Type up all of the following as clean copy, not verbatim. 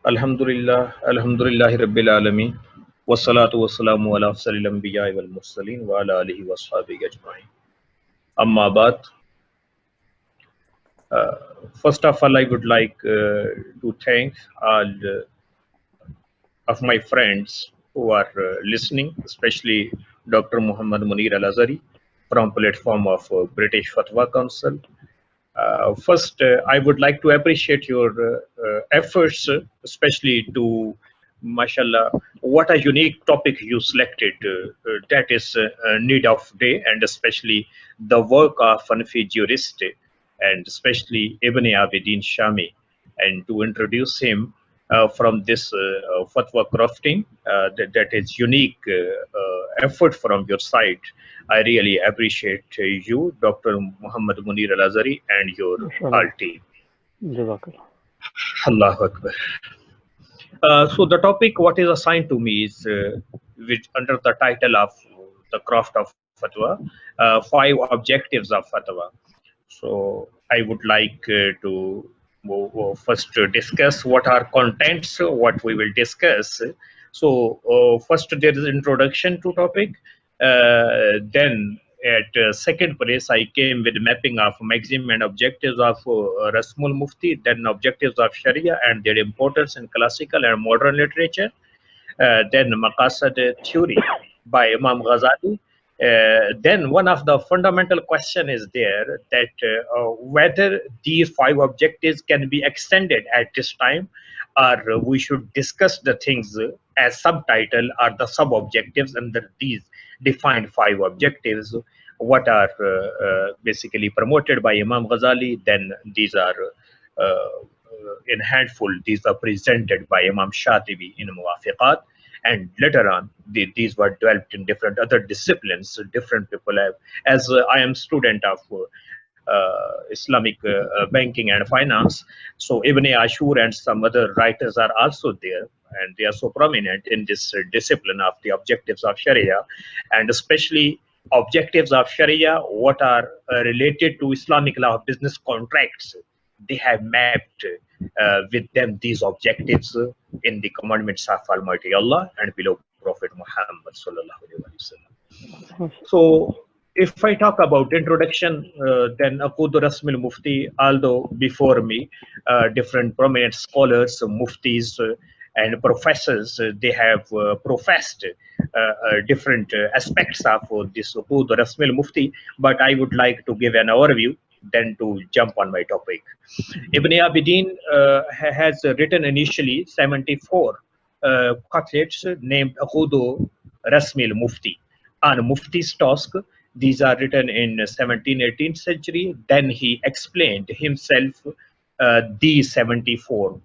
Alhamdulillah, Alhamdulillahi Rabbil Alameen, wassalatu wassalamu ala afsalil anbiya wal mursaleen wa ala alihi wa sahbihi ajma'in. Amma ba'd, uh, first of all, I would like to thank all of my friends who are listening, especially Dr. Muhammad Munir Al-Azhari from platform of British Fatwa Council. First, I would like to appreciate your efforts, especially to, mashallah, what a unique topic you selected. That is need of day, and especially the work of Hanafi jurist, and especially Ibn Abidin Shami, and to introduce him from this fatwa crafting, that is unique effort from your side. I really appreciate you, Dr. Muhammad Munir Al-Azhari, and your whole team. Jazakallah. Allahu Akbar. So the topic what is assigned to me is which under the title of the craft of fatwa, 5 objectives of fatwa. So I would like to first discuss what are contents, what we will discuss. So first there is introduction to topic. Then at second place, I came with mapping of maxim and objectives of Rasmul Mufti, then objectives of Sharia and their importance in classical and modern literature. Then Maqasid theory by Imam Ghazzali. Then one of the fundamental question is there that whether these 5 objectives can be extended at this time, or we should discuss the things as subtitle or the sub-objectives under these defined 5 objectives, what are basically promoted by Imam Ghazali. Then these are in handful, these are presented by Imam Shatibi in Muwafiqat, and later on these were developed in different other disciplines. Different people have, as I am student of Islamic banking and finance, so Ibn Ashur and some other writers are also there, and they are so prominent in this discipline of the objectives of Sharia, and especially objectives of Sharia what are related to Islamic law business contracts. They have mapped with them these objectives in the commandments of Almighty Allah and below Prophet Muhammad sallallahu alaihi wasallam. So if I talk about introduction, then Akudu Rasmil Mufti, although before me, different prominent scholars, muftis, and professors, they have professed different aspects of this Akudu Rasmil Mufti, but I would like to give an overview then to jump on my topic. Ibn Abidin has written initially 74 couplets named Akudu Rasmil Mufti on Mufti's task. These are written in 17th, 18th century. Then he explained himself these 74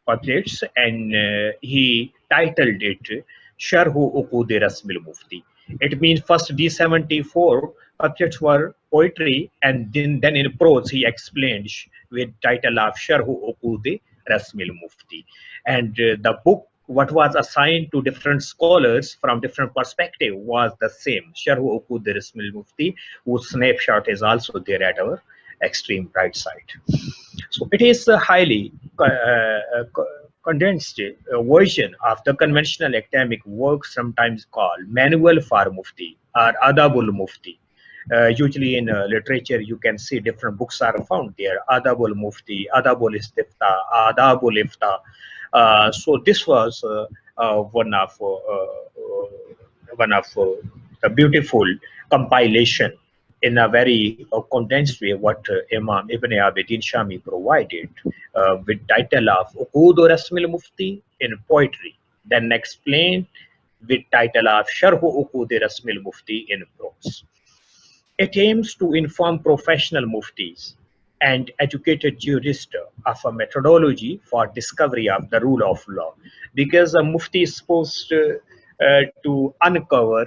couplets, and he titled it Sharhu Uqud Rasmil Mufti. It means first these 74 couplets were poetry, and then in prose he explained with title of Sharhu Uqud Rasmil Mufti. And the book what was assigned to different scholars from different perspective was the same, Sharhu Uqud Rasmil Mufti, whose snapshot is also there at our extreme right side. So it is a highly condensed version of the conventional academic work, sometimes called Manual for Mufti or Adabul Mufti. Usually in literature, you can see different books are found there: Adabul Mufti, Adabul Istifta, Adabul Ifta. So this was one of the beautiful compilation in a very condensed way what Imam Ibn Abidin Shami provided with title of Uqud Rasmil Mufti in poetry, then explained with title of Sharhu Uqud Rasmil Mufti in prose. It aims to inform professional muftis and educated jurists of a methodology for discovery of the rule of law, because a mufti is supposed to uncover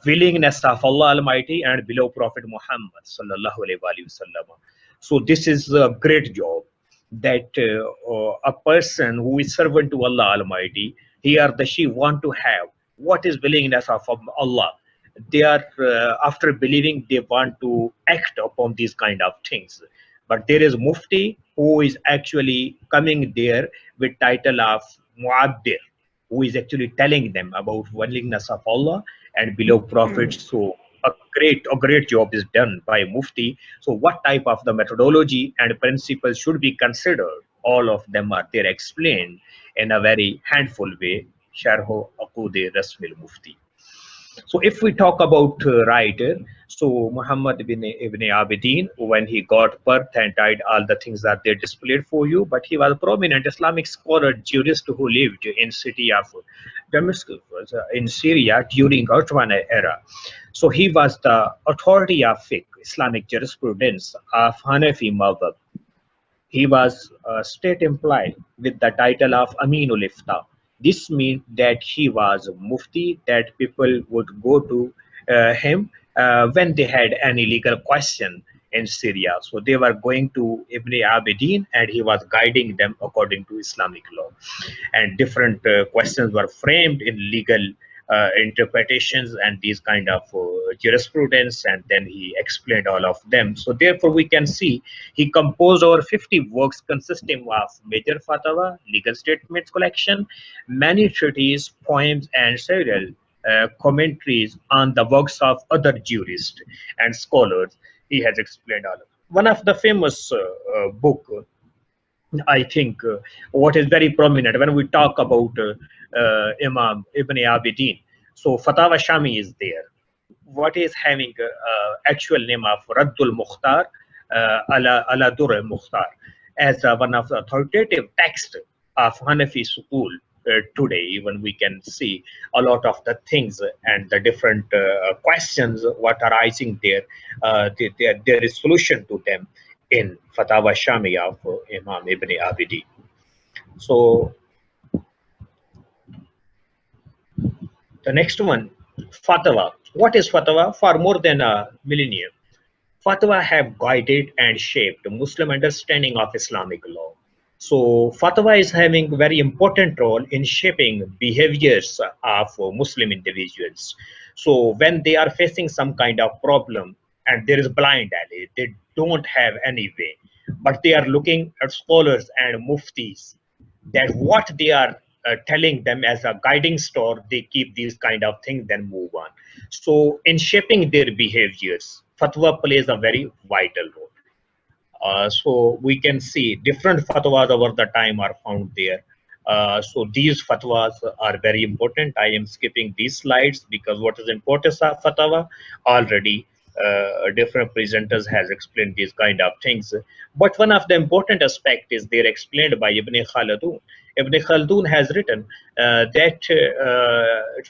willingness of Allah Almighty and below Prophet Muhammad sallallahu alaihi wasallam. So this is a great job that a person who is servant to Allah Almighty, he or she want to have what is willingness of Allah. They are after believing, they want to act upon these kind of things. but there is Mufti who is actually coming there with title of Mu'abbir, who is actually telling them about oneness of Allah and below Prophet. So a great job is done by Mufti. So what type of the methodology and principles should be considered? All of them are there explained in a very handful way. Sharho Akude Rasmil Mufti. So if we talk about writer, so Muhammad ibn Abidin, when he got birth and died, all the things are there displayed for you. But he was a prominent Islamic scholar, jurist who lived in city of Damascus in Syria during Ottoman era. So he was the authority of fiqh, Islamic jurisprudence of Hanafi madhab. He was state employed with the title of Aminul Ifta. This means that he was a mufti, that people would go to him when they had any legal question in Syria. So they were going to Ibn Abidin and he was guiding them according to Islamic law. And different questions were framed in legal interpretations and these kind of jurisprudence, and then he explained all of them. So therefore we can see he composed over 50 works consisting of major fatwa, legal statements collection, many treatises, poems, and several commentaries on the works of other jurists and scholars. He has explained all of them. One of the famous book, I think, what is very prominent when we talk about Imam Ibn Abidin. So Fatawa Shami is there. What is having actual name of Raddul Mukhtar, ala Dur Mukhtar, as one of the authoritative texts of Hanafi school today. Even we can see a lot of the things and the different questions what are arising there. There is solution to them in Fatawa Shami of Imam Ibn Abidi. So the next one, Fatwa. What is Fatwa? For more than a millennium, Fatwa have guided and shaped Muslim understanding of Islamic law. So Fatwa is having very important role in shaping behaviors of Muslim individuals. So when they are facing some kind of problem and there is blind alley, they don't have any way, but they are looking at scholars and muftis that what they are telling them as a guiding star, they keep these kind of things, then move on. So in shaping their behaviors, fatwa plays a very vital role. So we can see different fatwas over the time are found there. So these fatwas are very important. I am skipping these slides because what is the importance of fatwa already different presenters has explained these kind of things. But one of the important aspect is they're explained by Ibn Khaldun. Ibn Khaldun has written that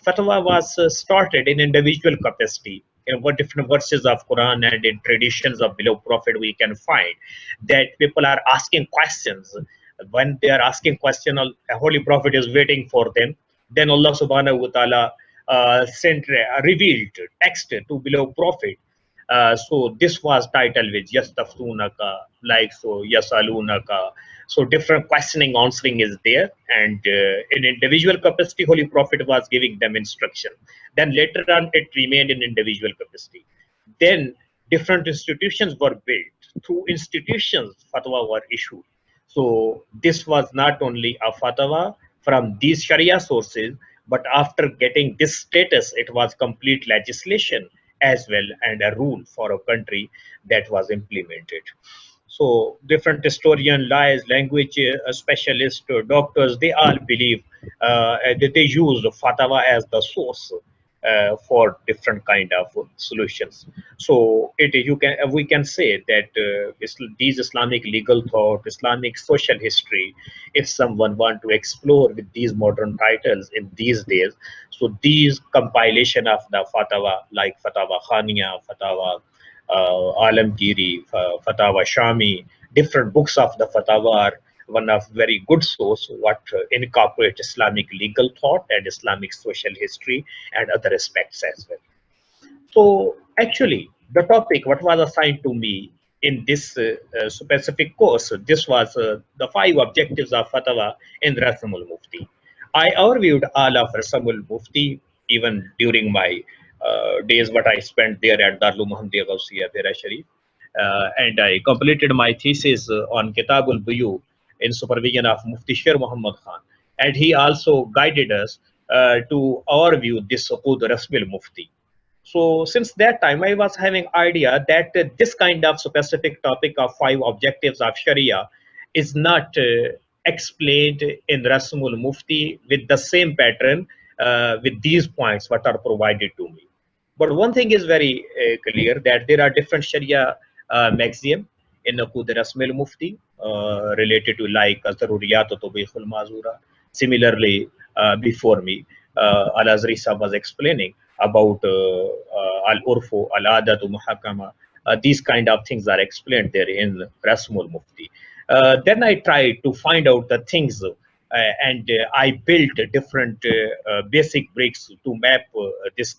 fatwa was started in individual capacity. In what different verses of Quran and in traditions of below Prophet we can find that people are asking questions. When they are asking question, a holy Prophet is waiting for them. Then Allah Subhanahu wa Taala sent revealed text to below Prophet. So this was titled with Yastaftunaka, like so Yasalunaka. So different questioning answering is there, and in individual capacity, Holy Prophet was giving them instruction. Then later on, it remained in individual capacity. Then different institutions were built. Through institutions, fatwa were issued. So this was not only a fatwa from these Sharia sources, but after getting this status, it was complete legislation as well and a rule for a country that was implemented. So different historian, lawyers, language specialists, doctors, they all believe that they use fatwa as the source for different kind of solutions. So we can say that these Islamic legal thought, Islamic social history, if someone want to explore with these modern titles in these days, so these compilation of the fatwa like Fatawa Khania, Fatawa Alamgiri, Fatawa Shami, different books of the fatwa are one of very good source what incorporate Islamic legal thought and Islamic social history and other aspects as well. So actually, the topic what was assigned to me in this specific course, this was the 5 objectives of fatwa in Rasamul Mufti. I overviewed all of Rasamul Mufti even during my days what I spent there at Darul Muhammadiyah Ghausia, Dera Sharif. and I completed my thesis on Kitabul Buyu in supervision of Mufti Sher Muhammad Khan. And he also guided us to our view this Uqud Rasmil Mufti. So since that time, I was having idea that this kind of specific topic of 5 objectives of Sharia is not explained in Rasmul Mufti with the same pattern with these points what are provided to me. But one thing is very clear that there are different Sharia maxims in Uqud Rasmil Mufti related to like Zaruriyat Tubikhul Mazura. Similarly, before me, Al-Azri Sahab was explaining about Al-Urfu, Al-Adatu Muhakama. These kind of things are explained there in Rasmul Mufti. Then I tried to find out the things and I built different basic bricks to map this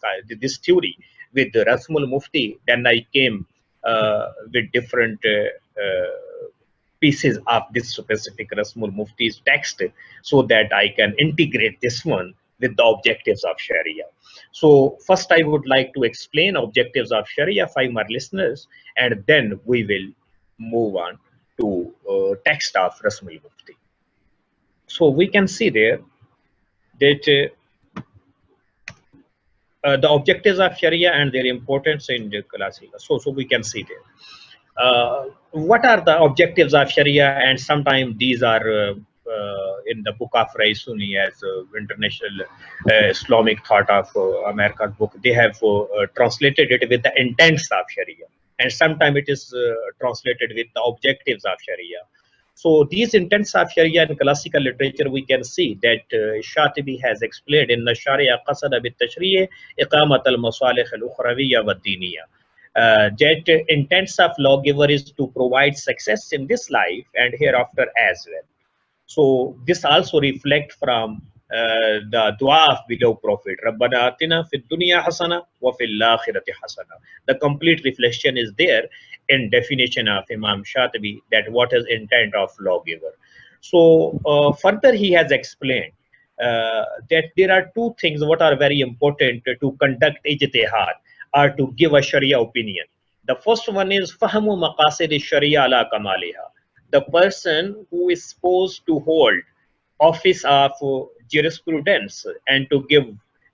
theory with the Rasmul Mufti. Then I came with different pieces of this specific Rasmul Mufti's text so that I can integrate this one with the objectives of Sharia. So first I would like to explain objectives of Sharia for my listeners, and then we will move on to text of Rasmul Mufti. So we can see there that the objectives of Sharia and their importance in the classical. So we can see there. What are the objectives of Sharia? And sometimes these are in the book of Raisuni as International Islamic Thought of America's book. They have translated it with the intents of Sharia. And sometimes it is translated with the objectives of Sharia. So these intents of Sharia in classical literature, we can see that Shatibi has explained in the Sharia qasada bit tashri'i iqamat al-masalih al-ukhrawiyya wa diniyya. That intents of lawgiver is to provide success in this life and hereafter as well. So this also reflect from the dua of beloved Prophet, Rabbana atina fid dunya hasana wa fil akhirati hasana. The complete reflection is there in definition of Imam Shatibi that what is intent of lawgiver. So further he has explained that there are two things what are very important to conduct ijtihad or to give a Sharia opinion. The first one is Fahamu Maqasid Sharia ala Kamaliha. The person who is supposed to hold office of jurisprudence and to give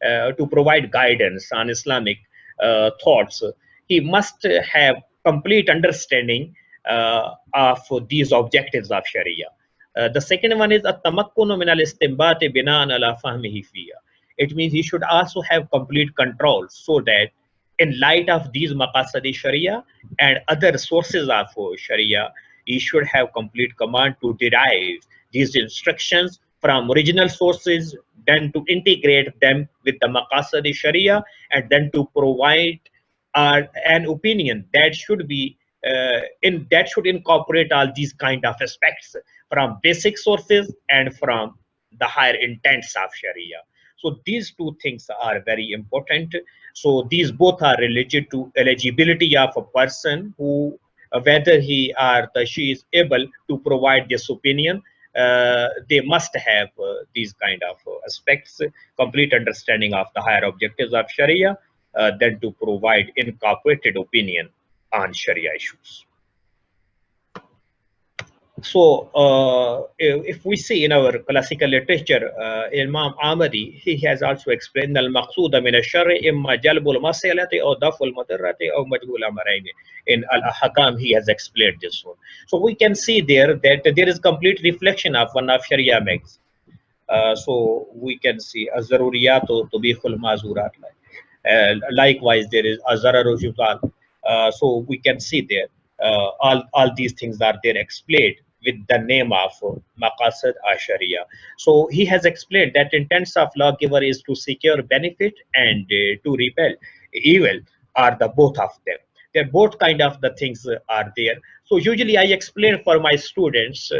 to provide guidance on Islamic thoughts, he must have complete understanding of these objectives of Sharia. The second one is at-tamakkunu min al-istinbat bina'an ala fahmihi fiya. It means he should also have complete control so that in light of these maqasid Sharia and other sources of Sharia, he should have complete command to derive these instructions from original sources, then to integrate them with the maqasid Sharia, and then to provide an opinion that should be that should incorporate all these kind of aspects from basic sources and from the higher intents of Sharia. So these two things are very important. So these both are related to eligibility of a person who whether he or she is able to provide this opinion. They must have these kind of aspects, complete understanding of the higher objectives of Sharia, then to provide incorporated opinion on Sharia issues. So if we see in our classical literature, Imam Ahmadi, he has also explained al-maqsuda min al-sharri imma jalbul masalati or daful madarrati or majhul amarayn. In al-ahkam he has explained this one. So we can see there that there is complete reflection of one of Sharia makes. So we can see azaruriyatu tubikhul mazurat. Likewise there is azararu jutal. So we can see there all these things are there explained with the name of Maqasid Sharia. So he has explained that intents of lawgiver is to secure benefit and to repel evil, are the both of them. They're both kind of the things are there. So usually I explain for my students,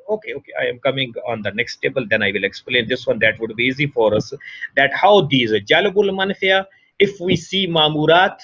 okay, I am coming on the next table, then I will explain this one, that would be easy for us, that how these Jalbul Manfiya, if we see Mamurat,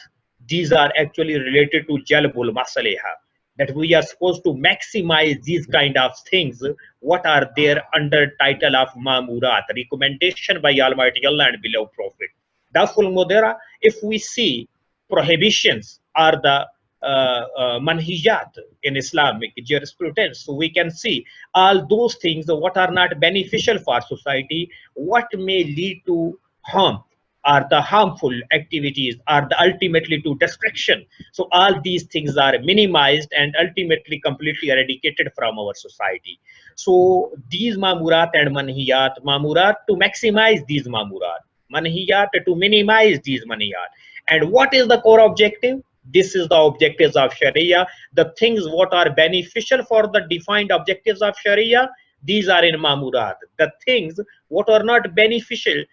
these are actually related to Jalbul Masaliha, that we are supposed to maximize these kind of things, what are there under title of Mamurat, recommendation by Almighty Allah and beloved Prophet. Daful Mudera, if we see prohibitions are the manhijat in Islamic jurisprudence. So we can see all those things what are not beneficial for society, what may lead to harm, are the harmful activities, are the ultimately to destruction. So all these things are minimized and ultimately completely eradicated from our society. So these mamurat and manhiyat, mamurat to maximize these mamurat, manhiyat to minimize these manhiyat. And what is the core objective? This is the objectives of Sharia. The things what are beneficial for the defined objectives of Sharia, these are in mamurat. The things what are not beneficial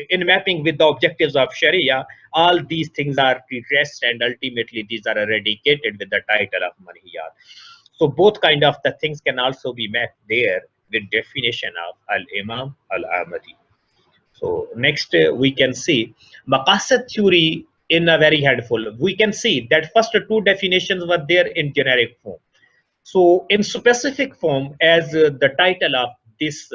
in mapping with the objectives of Sharia, all these things are redressed and ultimately these are eradicated with the title of manhiyat. So both kind of the things can also be mapped there with definition of al-Imam al-Ahmadi. So next we can see Maqasid theory in a very handful. We can see that first two definitions were there in generic form. So in specific form, as the title of this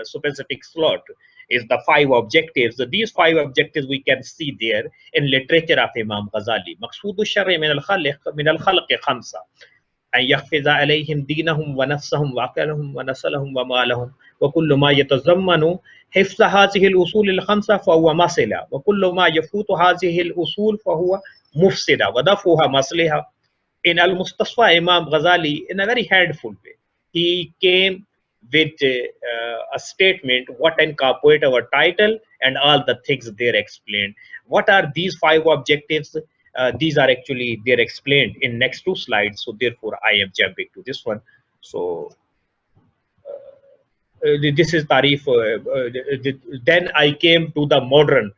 specific slot is the 5 objectives. So these 5 objectives we can see there in literature of Imam Ghazzali. مقصود الشر من الخلق خمسة أن يحفظ عليهم دينهم ونفسهم وعقلهم ونسلهم ومالهم وكل ما يتضمن حفظ هذه الأصول الخمسة فهو مصلة وكل ما يفوت هذه الأصول فهو مفسدة ودفعها مصلحة. In Al-Mustasfa, Imam Ghazali, in a very handful way, he came with a statement what incorporate our title and all the things there explained. What are these 5 objectives? These are actually they're explained in next 2 slides. So therefore, I am jumping to this one. So this is Tarif. Then I came to the modern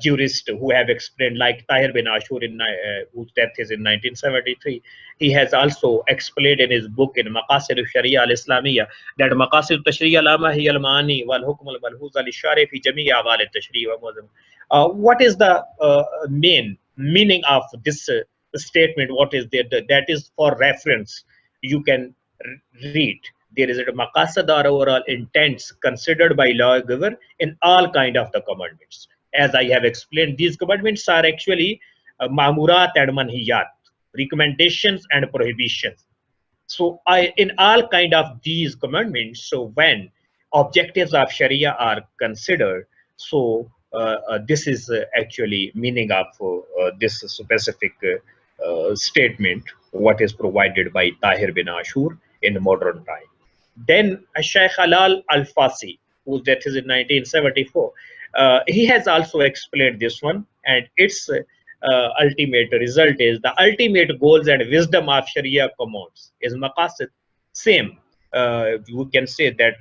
jurist who have explained, like Tahir bin Ashur, whose death is in 1973. He has also explained in his book in Maqasid al-Sharia al-Islamiyya that Maqasid al-Tashri'a al-Amma hiya al-Ma'ani wal-Hukm al-Malhuz al-Shari fi Jami' Amal al-Tashri' wa what is the main meaning of this statement? What is there? That is for reference. You can read. There is a maqasad or overall intents considered by lawgiver in all kind of the commandments. As I have explained, these commandments are actually mamurat and manhiyat, recommendations and prohibitions. So in all kind of these commandments, so when objectives of Sharia are considered, so this is actually meaning of this specific statement, what is provided by Tahir bin Ashur in modern time. Then Shaykh Halal Al-Fasi, whose death is in 1974, he has also explained this one, and its ultimate result is the ultimate goals and wisdom of Sharia commands is maqasid. Same, you can say that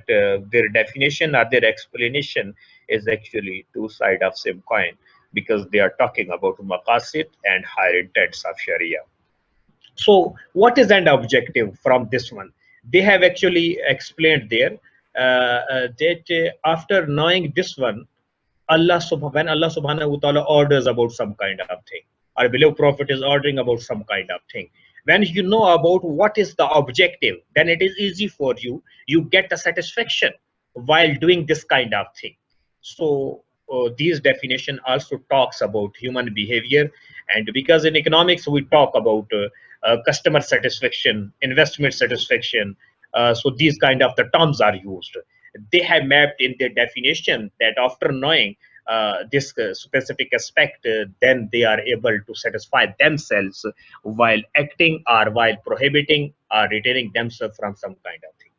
their definition or their explanation is actually 2 sides of same coin, because they are talking about maqasid and higher intents of Sharia. So what is an objective from this one? They have actually explained there that after knowing this one, when Allah subhanahu wa ta'ala orders about some kind of thing, our beloved prophet is ordering about some kind of thing. When you know about what is the objective, then it is easy for you. You get a satisfaction while doing this kind of thing. So these definition also talks about human behavior, and because in economics we talk about customer satisfaction, investment satisfaction. So these kind of the terms are used. They have mapped in their definition that after knowing this specific aspect, then they are able to satisfy themselves while acting or while prohibiting or retaining themselves from some kind of thing.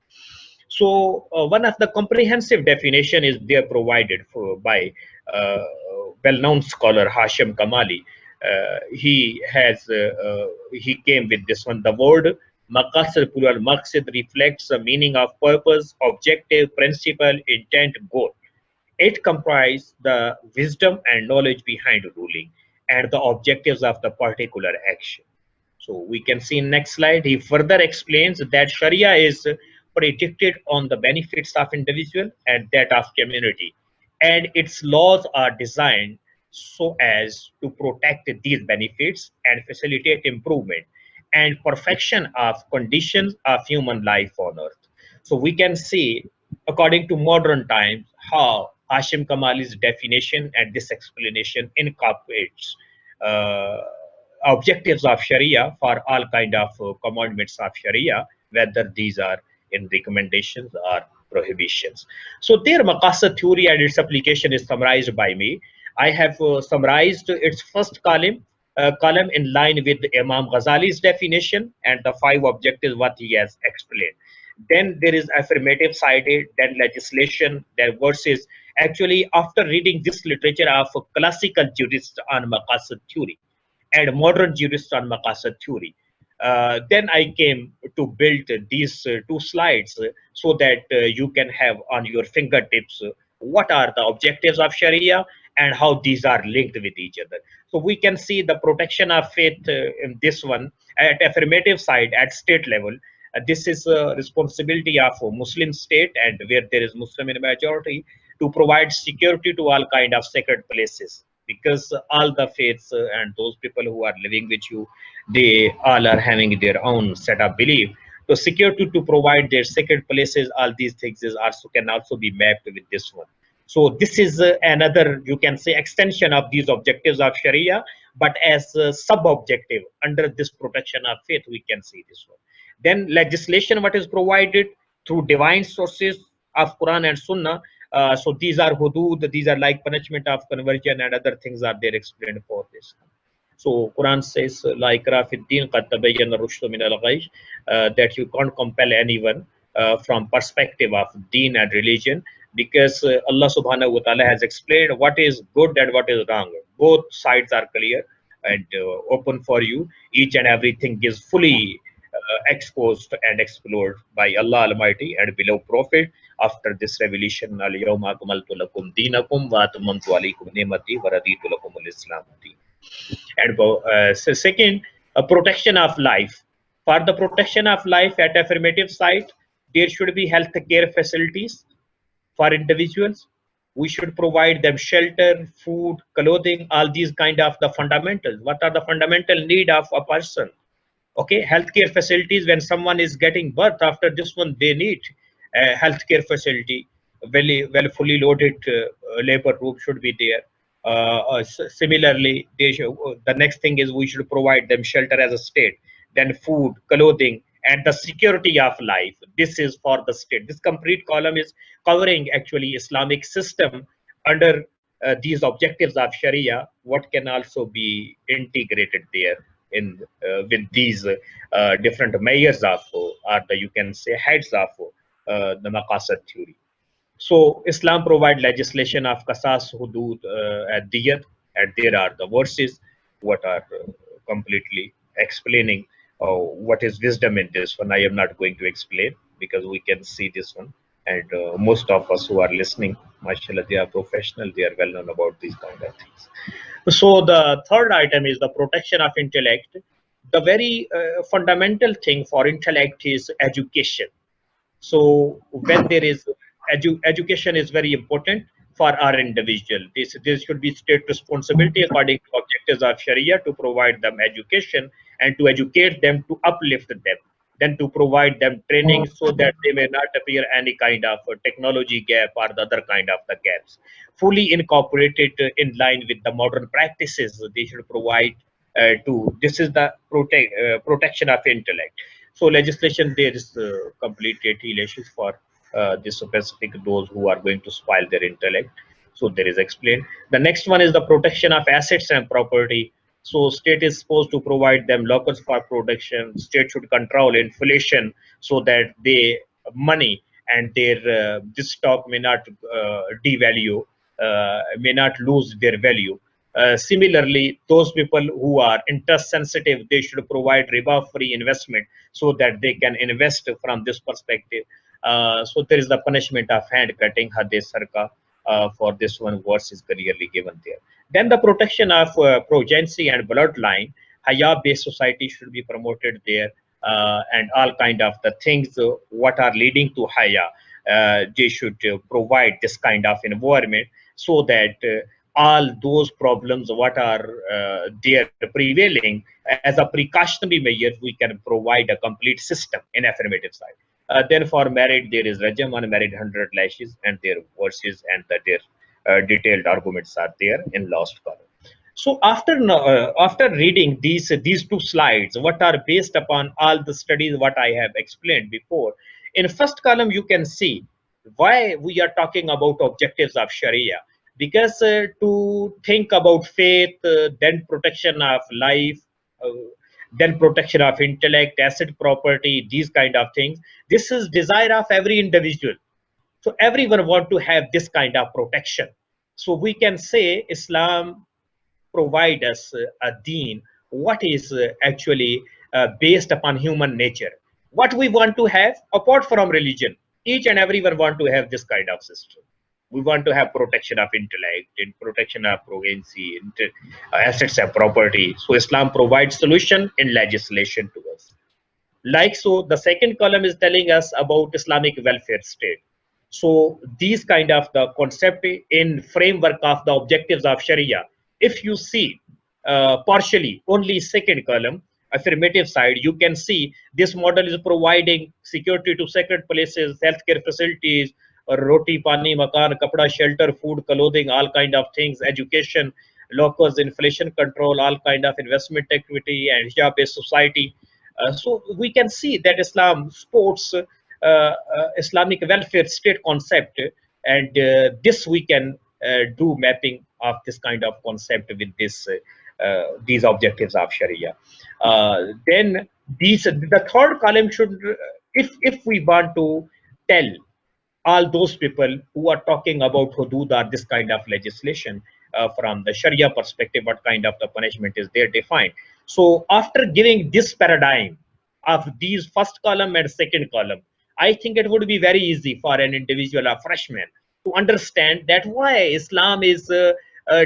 So one of the comprehensive definition is there provided by well-known scholar Hashim Kamali. He came with this one. The word maqasid plural maqsid reflects the meaning of purpose, objective, principle, intent, goal. It comprises the wisdom and knowledge behind ruling and the objectives of the particular action. So we can see in next slide, he further explains that Sharia is predicted on the benefits of individual and that of community, and its laws are designed so as to protect these benefits and facilitate improvement and perfection of conditions of human life on earth. So we can see, according to modern times, how Hashim Kamali's definition and this explanation incorporates objectives of Sharia for all kind of commandments of Sharia, whether these are in recommendations or prohibitions. So their Maqasid theory and its application is summarized by me. I have summarized its first column in line with Imam Ghazali's definition and the 5 objectives what he has explained. Then there is affirmative side, then legislation, then verses. Actually, after reading this literature of classical jurists on Maqasid theory and modern jurists on Maqasid theory, then I came to build these 2 slides so that you can have on your fingertips what are the objectives of Sharia and how these are linked with each other. So we can see the protection of faith in this one at affirmative side at state level. This is a responsibility of a Muslim state, and where there is Muslim in majority, to provide security to all kind of sacred places, because all the faiths and those people who are living with you, they all are having their own set of belief. So security to provide their sacred places, all these things is also can also be mapped with this one. So this is another, you can say, extension of these objectives of Sharia, but as a sub-objective under this protection of faith, we can see this one. Then legislation, what is provided through divine sources of Quran and Sunnah. So these are hudud, these are like punishment of conversion and other things are there explained for this. So Quran says, La ikra fi din qad tabayyana rushdu min al-ghayy, that you can't compel anyone from perspective of deen and religion, because Allah subhanahu wa ta'ala has explained what is good and what is wrong. Both sides are clear and open for you. Each and everything is fully exposed and explored by Allah Almighty and below Prophet after this revelation. Al-yawma akmaltu lakum dinakum wa atmamtu alaykum ni'mati wa raditu lakum al-islam din. And so second, a protection of life. For the protection of life at affirmative side, there should be health care facilities for individuals. We should provide them shelter, food, clothing, all these kind of the fundamentals. What are the fundamental need of a person? Okay, healthcare facilities, when someone is getting birth, after this one they need a healthcare facility, well fully loaded labor room should be there. Similarly, the next thing is we should provide them shelter as a state, then food, clothing, and the security of life. This is for the state. This complete column is covering actually Islamic system under these objectives of Sharia, what can also be integrated there in with these different mayors of, or the, you can say, heads of the Maqasid theory. So Islam provide legislation of qasas, hudud, and diyat, and there are the verses what are completely explaining what is wisdom in this one. I am not going to explain because we can see this one, and most of us who are listening, mashallah, they are professional, they are well known about these kind of things. So the third item is the protection of intellect. The very fundamental thing for intellect is education. So when there is education is very important for our individual. This should be state responsibility according to objectives of Sharia to provide them education and to educate them, to uplift them, then to provide them training so that they may not appear any kind of technology gap or the other kind of the gaps. Fully incorporated in line with the modern practices, they should provide to. This is the protection of intellect. So legislation, there is complete regulations for this specific those who are going to spoil their intellect. So there is explained. The next one is the protection of assets and property. So state is supposed to provide them locus for protection. State should control inflation so that they money and their this stock may not devalue, may not lose their value. Similarly, those people who are interest sensitive, they should provide riba-free investment so that they can invest from this perspective. So there is the punishment of hand cutting, hadith sarka, for this one verse is clearly given there. Then the protection of progeny and bloodline, haya-based society should be promoted there, and all kind of the things what are leading to haya, they should provide this kind of environment so that all those problems what are there prevailing as a precautionary measure, we can provide a complete system in affirmative side. Then for married, there is rajam, unmarried 100 lashes, and their verses and their detailed arguments are there in last column. So after reading these two slides, what are based upon all the studies what I have explained before, in first column you can see why we are talking about objectives of Sharia. Because to think about faith, then protection of life, uh, then protection of intellect, asset property, these kind of things. This is desire of every individual. So everyone want to have this kind of protection. So we can say Islam provide us a deen what is actually based upon human nature, what we want to have apart from religion. Each and everyone want to have this kind of system. We want to have protection of intellect and protection of progency, assets and property. So Islam provides solution in legislation to us. Like so, the second column is telling us about Islamic welfare state. So these kind of the concept in framework of the objectives of Sharia. If you see partially only second column, affirmative side, you can see this model is providing security to sacred places, healthcare facilities, roti, pani, makan, kapda, shelter, food, clothing, all kind of things, education, locus, inflation control, all kind of investment activity, and hijab-based society. So we can see that Islam supports Islamic welfare state concept, and this we can do mapping of this kind of concept with these objectives of Sharia. Then the third column should, if we want to tell all those people who are talking about hudud or this kind of legislation from the Sharia perspective, what kind of the punishment is there defined. So after giving this paradigm of these first column and second column, I think it would be very easy for an individual or freshman to understand that why Islam is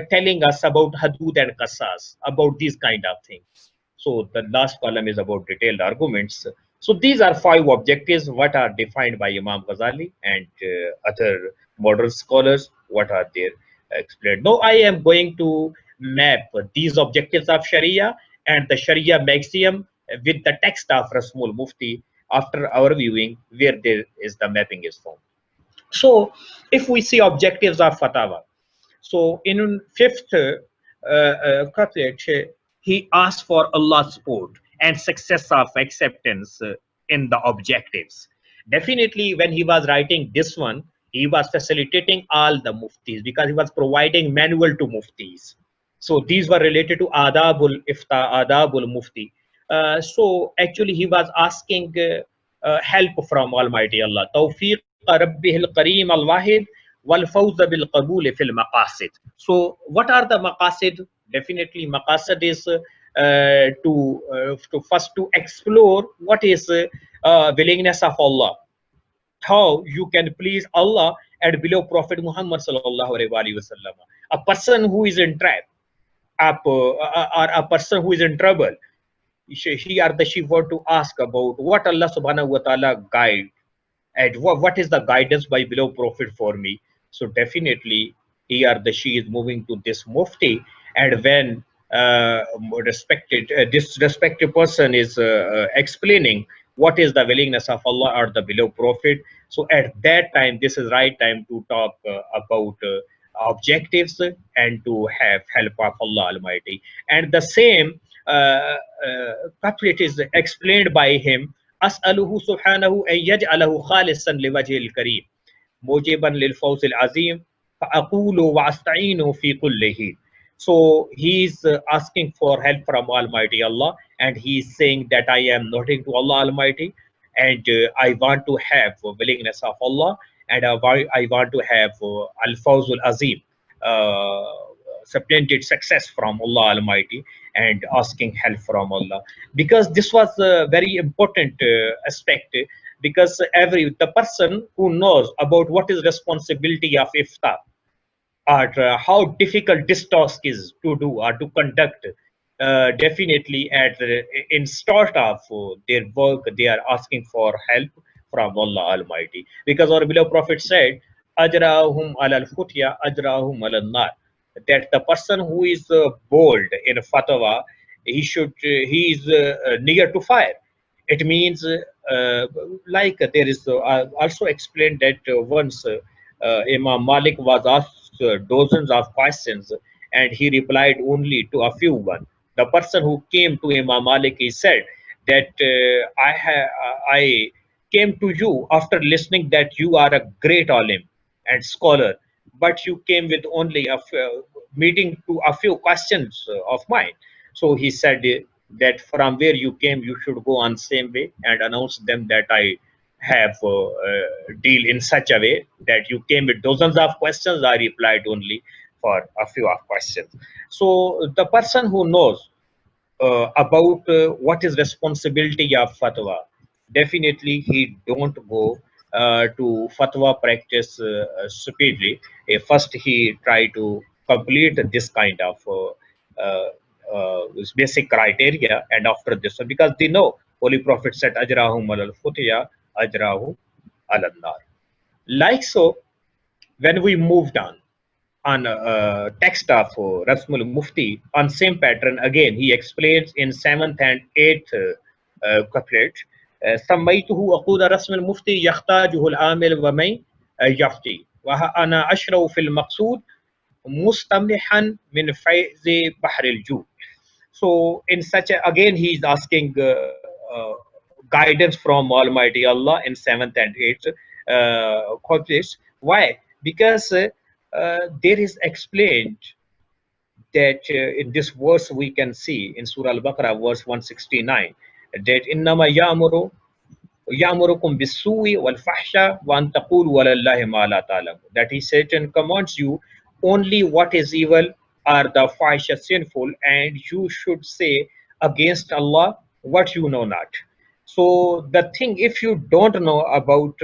telling us about hudud and qasas, about these kind of things. So the last column is about detailed arguments. So these are five objectives what are defined by Imam Ghazali and other modern scholars. What are there explained? Now I am going to map these objectives of Sharia and the Sharia maxim with the text of Rasmul Mufti after our viewing where there is the mapping is formed. So if we see objectives of Fatwa, so in fifth couplet, he asked for Allah's support and success of acceptance in the objectives. Definitely, when he was writing this one, he was facilitating all the muftis because he was providing manual to muftis. So these were related to Adabul Ifta, Adabul Mufti. So actually, he was asking help from Almighty Allah. Tawfiq Rabbih al-Kareem al-Wahid wal-Fawz bil-Qabul fil Maqasid. So what are the Maqasid? Definitely, Maqasid is to first to explore what is willingness of Allah, how you can please Allah and below Prophet Muhammad sallallahu alaihi wasallam. A person who is in trap, or a person who is in trouble, he or she want to ask about what Allah subhanahu wa ta'ala guide and what is the guidance by below Prophet for me. So definitely he or she is moving to this mufti, and when this respected person is explaining what is the willingness of Allah or the below Prophet, so at that time this is right time to talk about objectives and to have help of Allah Almighty. And the same couplet is explained by him: أسأله سبحانه أن يجعله خالصا لوجه الكريم موجبا للفوز العظيم فأقول وأستعين في كل حين. So he's asking for help from Almighty Allah, and he's saying that I am nodding to Allah Almighty, and I want to have willingness of Allah, and I want to have Al-Fawzul Azim, splendid success from Allah Almighty, and asking help from Allah, because this was a very important aspect, because the person who knows about what is responsibility of iftar, or how difficult this task is to do or to conduct, definitely in start of their work they are asking for help from Allah Almighty, because our beloved Prophet said ajrahum alal futya ajrahum alal nar, that the person who is bold in fatwa, he is near to fire. It means like there is also explained that once Imam Malik was asked dozens of questions, and he replied only to a few one. The person who came to Imam Malik, he said that I came to you after listening that you are a great alim and scholar, but you came with only meeting to a few questions of mine. So he said that from where you came, you should go on same way and announce them that I have deal in such a way that you came with dozens of questions. I replied only for a few of questions. So the person who knows about what is responsibility of fatwa, definitely he don't go to fatwa practice stupidly. First he try to complete this kind of uh, this basic criteria, and after this one, because they know holy prophet said ajrahum al futya ajrahu al nar. Like so, when we moved on text of Rasmul Mufti on same pattern again. He explains in seventh and eighth couplet. سميته أقود رسم المفتي يحتاجه العامل ومن يفتي وأنا أشرف في المقصود مستمحا من فيض بحر الجود. So in such a, again he is asking guidance from Almighty Allah in seventh and eighth couplets. Why? Because there is explained that in this verse we can see in Surah Al-Baqarah verse 169 that innama ya'murukum bis-su'i wal-fahsha wa an taqulu 'ala Allahi ma la ta'lamun, that he Satan commands you only what is evil or the fahsha sinful, and you should say against Allah what you know not. So the thing, if you don't know about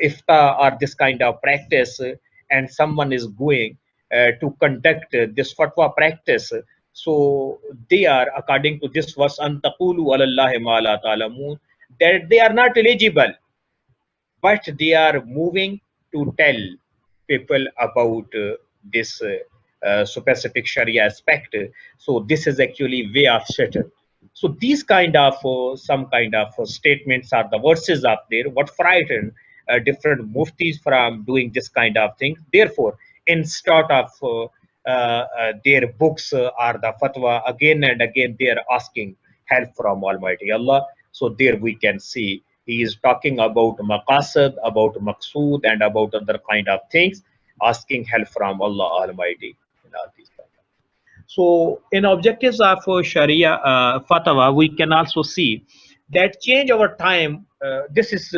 ifta or this kind of practice, and someone is going to conduct this fatwa practice, so they are, according to this verse, antaqulu alallahi ma la ta'lamun, that they are not eligible, but they are moving to tell people about this specific Sharia aspect. So this is actually way of Satan. So these kind of some kind of statements are the verses up there what frighten different muftis from doing this kind of thing. Therefore, instead of their books or the fatwa, again and again they are asking help from Almighty Allah. So there we can see he is talking about Maqasid, about Maqsood, and about other kind of things, asking help from Allah Almighty. So in objectives of Sharia fatwa, we can also see that change over time. This is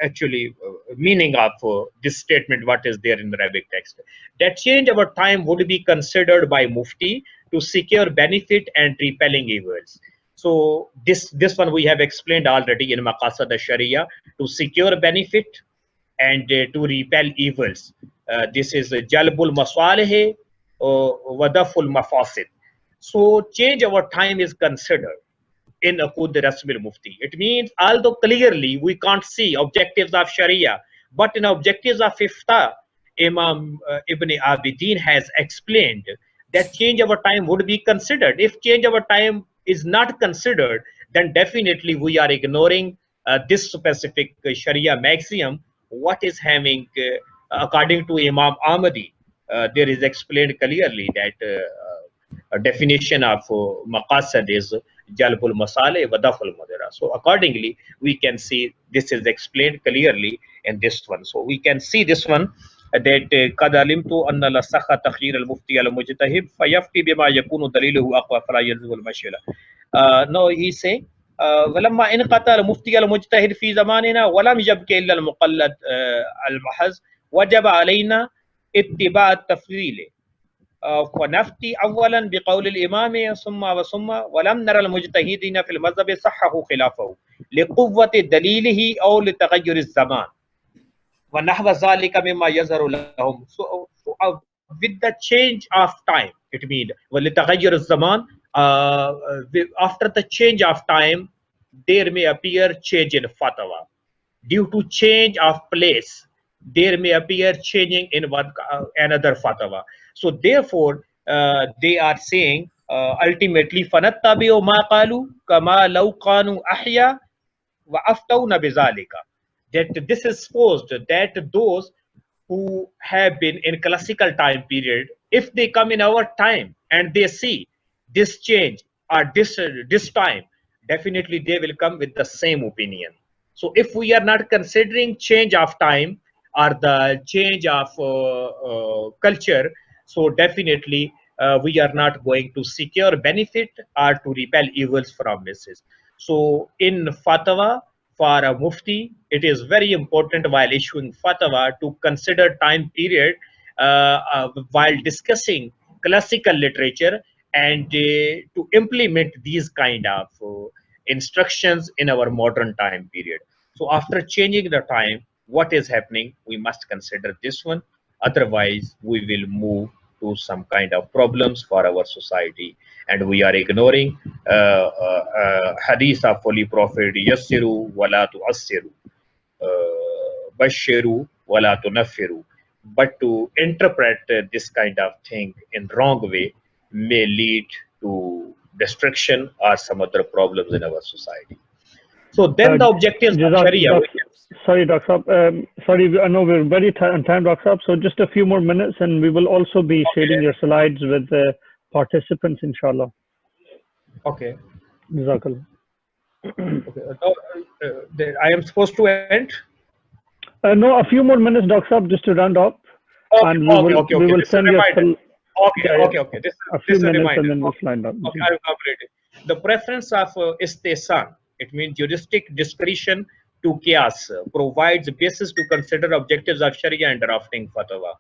actually meaning of this statement. What is there in the Arabic text? That change over time would be considered by Mufti to secure benefit and repelling evils. So this one we have explained already in Maqasid al-Sharia, to secure benefit and to repel evils. This is Jalbul Masalih Wadaful Mafasid. So change over time is considered in Akud Rasmil Mufti. It means although clearly we can't see objectives of Sharia, but in objectives of Ifta, Imam Ibn Abidin has explained that change over time would be considered. If change over time is not considered, then definitely we are ignoring this specific Sharia maxim. What is having, according to Imam Ahmadi, there is explained clearly that a definition of maqasid is jalbul masale wa daful madara. So accordingly, we can see this is explained clearly in this one. So we can see this one that qad alimtu anna la sakha takhir al mufti al mujtahid fayafti bima yakunu daliluhu aqwa fala yalzim al mashila. No, he's saying ولما انقطع المفتي المجتهد في زماننا ولم يبق الا المقلد المحض وجب علينا اتباع التفضيل فنفتي اولا بقول الامام ثم ولم نرى المجتهدين في المذهب صححوا خلافه لقوة دليله او لتغير الزمان ونحو ذلك مما يظهر لهم. So with the change of time, it means ولتغير الزمان, after the change of time there may appear change in fatwa. Due to change of place, there may appear changing in one another fatwa. So therefore, they are saying ultimately, فَنَتَّبِعُ مَا قَالُوا كَمَا لَوْ كَانُوا أَحْيَا وَأَفْتَوْنَ بِذَلِكَ. That this is supposed that those who have been in classical time period, if they come in our time and they see this change or this time, definitely they will come with the same opinion. So if we are not considering change of time or the change of culture, so definitely we are not going to secure benefit or to repel evils from misses. So in fatwa for a mufti, it is very important while issuing fatwa to consider time period while discussing classical literature and to implement these kind of instructions in our modern time period. So after changing the time, what is happening, we must consider this one. Otherwise, we will move to some kind of problems for our society, and we are ignoring hadith of Holy Prophet, yassiru wala tu'assiru, bashiru wala tunaffiru. But to interpret this kind of thing in wrong way may lead to destruction or some other problems in our society. So then the objectives of Sharia. Sorry, Dr. Saab. Sorry, I know we're very on time, Dr. Saab. So just a few more minutes, and we will also be sharing your slides with the participants, inshallah. Okay. Jazakallah. Okay. I am supposed to end? No, a few more minutes, Dr. Saab, just to round up. Okay, and we will send you Okay. This is a reminder. And then we'll slide up. Okay, I will complete it. The preference of istihsan, it means juristic discretion to qiyas, provides basis to consider objectives of Sharia and drafting fatwa.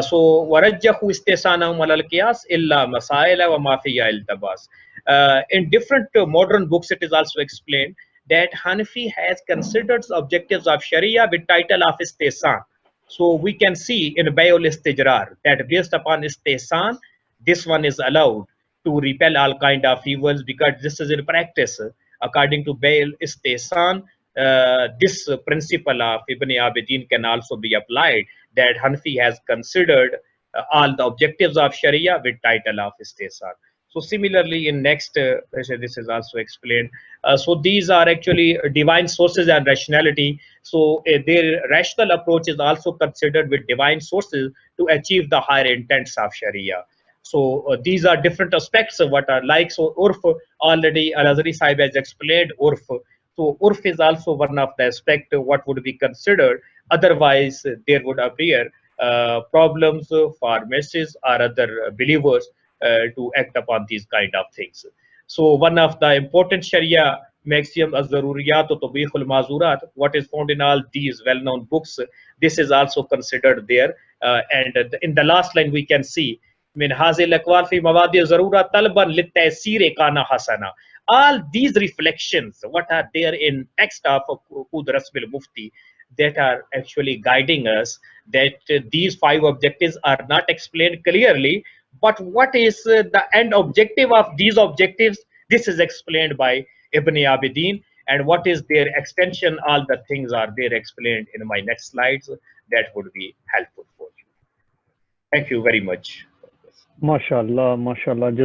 So, warajjahu istihsanahum alal qiyas illa masaila wa ma fiya iltabas. In different modern books, it is also explained that Hanafi has considered objectives of Sharia with title of istihsan. So we can see in Bayul Istijrar that based upon istihsan, this one is allowed to repel all kind of evils, because this is in practice. According to Bayul Istihsan, this principle of Ibn Abidin can also be applied, that Hanafi has considered all the objectives of Sharia with title of istihsan. So similarly, in next, this is also explained. So these are actually divine sources and rationality. So their rational approach is also considered with divine sources to achieve the higher intents of Sharia. So these are different aspects of what are like. So Urf, already Al-Azhari Sahib has explained Urf. So Urf is also one of the aspect what would be considered. Otherwise, there would appear problems for masses or other believers to act upon these kind of things. So one of the important Sharia maxiom, az-zaruriyat wa tubihul mazurat, what is found in all these well-known books, this is also considered there. And in the last line we can see, min hazil aqwal fi mawadi zarura talban lit-taysir kana hasana. All these reflections, what are there in text of Qud Rasbil Mufti, that are actually guiding us, that these 5 objectives are not explained clearly, but what is the end objective of these objectives, this is explained by Ibn Abidin, and what is their extension, all the things are there explained in my next slides. That would be helpful for you. Thank you very much. MashaAllah, MashaAllah.